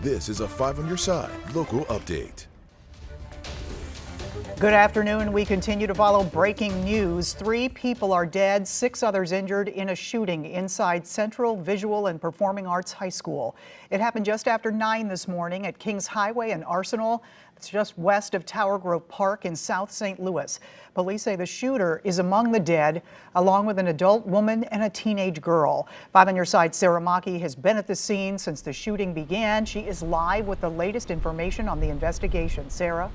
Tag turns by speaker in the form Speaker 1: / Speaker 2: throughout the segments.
Speaker 1: This is a 5 on your side local update.
Speaker 2: Good afternoon. We continue to follow breaking news. 3 people are dead, 6 others injured in a shooting inside Central Visual and Performing Arts High School. It happened just after 9 this morning at Kings Highway and Arsenal. It's just west of Tower Grove Park in South St. Louis. Police say the shooter is among the dead, along with an adult woman and a teenage girl. 5 on your side, Sarah Maki has been at the scene since the shooting began. She is live with the latest information on the investigation. Sarah?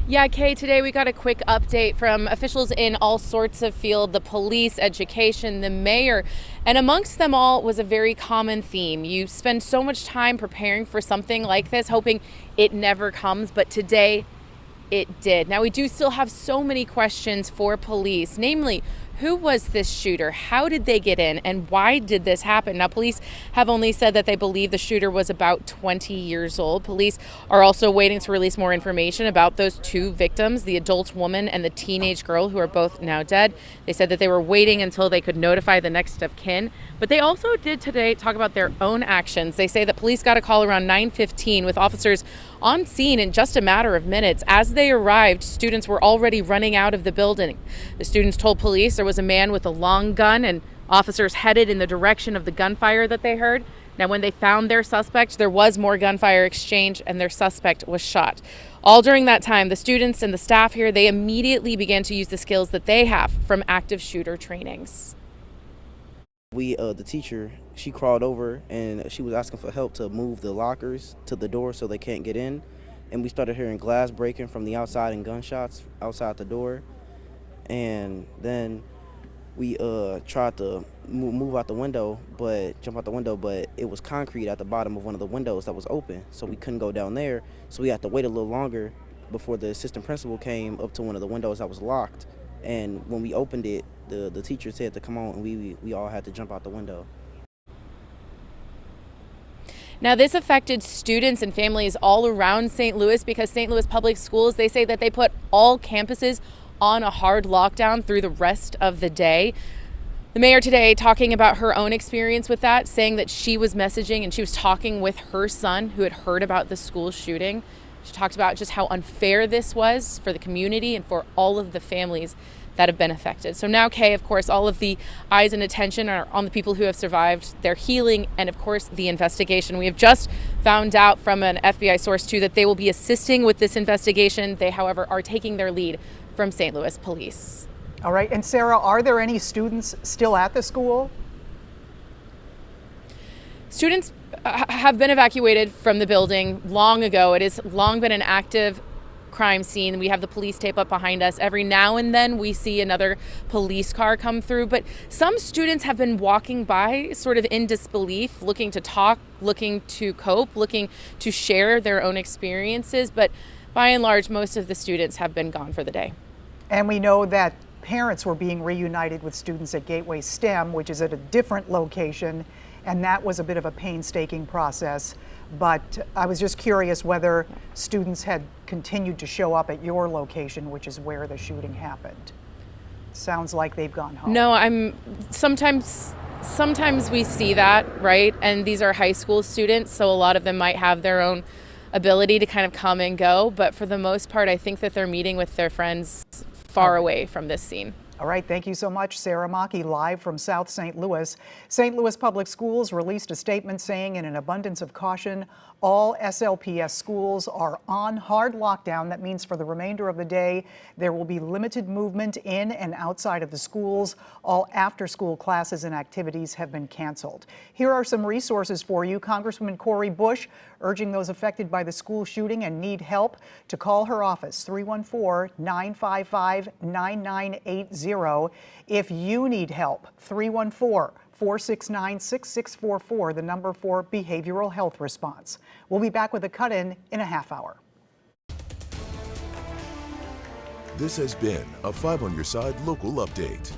Speaker 3: Yeah, Kay, today we got a quick update from officials in all sorts of fields, the police, education, the mayor, and amongst them all was a very common theme. You spend so much time preparing for something like this, hoping it never comes, but today it did. Now, we do still have so many questions for police, namely, who was this shooter? How did they get in? And why did this happen? Now, police have only said that they believe the shooter was about 20 years old. Police are also waiting to release more information about those 2 victims, the adult woman and the teenage girl, who are both now dead. They said that they were waiting until they could notify the next of kin. But they also did today talk about their own actions. They say that police got a call around 9:15 with officers on scene in just a matter of minutes. As they arrived, students were already running out of the building. The students told police there was a man with a long gun, and officers headed in the direction of the gunfire that they heard. Now, when they found their suspect, there was more gunfire exchange and their suspect was shot. All during that time, the students and the staff here, they immediately began to use the skills that they have from active shooter trainings.
Speaker 4: The teacher, she crawled over and she was asking for help to move the lockers to the door so they can't get in. And we started hearing glass breaking from the outside and gunshots outside the door. And then we tried to move out the window, jump out the window, but it was concrete at the bottom of one of the windows that was open, so we couldn't go down there. So we had to wait a little longer before the assistant principal came up to one of the windows that was locked. And when we opened it, the teacher said to come on, and we all had to jump out the window.
Speaker 3: Now, this affected students and families all around St. Louis because St. Louis Public Schools, they say that they put all campuses on a hard lockdown through the rest of the day. The mayor today talking about her own experience with that, saying that she was messaging and she was talking with her son who had heard about the school shooting. She talked about just how unfair this was for the community and for all of the families that have been affected. So now, Kay, of course, all of the eyes and attention are on the people who have survived, their healing, and of course, the investigation. We have just found out from an FBI source, too, that they will be assisting with this investigation. They, however, are taking their lead from St. Louis Police.
Speaker 2: All right. And Sarah, are there any students still at the school?
Speaker 3: Students have been evacuated from the building long ago. It has long been an active crime scene. We have the police tape up behind us. Every now and then we see another police car come through, but some students have been walking by sort of in disbelief, looking to talk, looking to cope, looking to share their own experiences. But by and large, most of the students have been gone for the day.
Speaker 2: And we know that parents were being reunited with students at Gateway STEM, which is at a different location, and that was a bit of a painstaking process. But I was just curious whether students had continued to show up at your location, which is where the shooting happened. Sounds like they've gone home.
Speaker 3: No, sometimes we see that, right? And these are high school students, so a lot of them might have their own ability to kind of come and go. But for the most part, I think that they're meeting with their friends far away from this scene.
Speaker 2: All right, thank you so much, Sarah Maki, live from South St. Louis. St. Louis Public Schools released a statement saying, in an abundance of caution, all SLPS schools are on hard lockdown. That means for the remainder of the day, there will be limited movement in and outside of the schools. All after-school classes and activities have been canceled. Here are some resources for you. Congresswoman Cori Bush urging those affected by the school shooting and need help to call her office, 314-955-9980. If you need help, 314-469-6644, the number for behavioral health response. We'll be back with a cut-in a half hour.
Speaker 1: This has been a 5 on your side local update.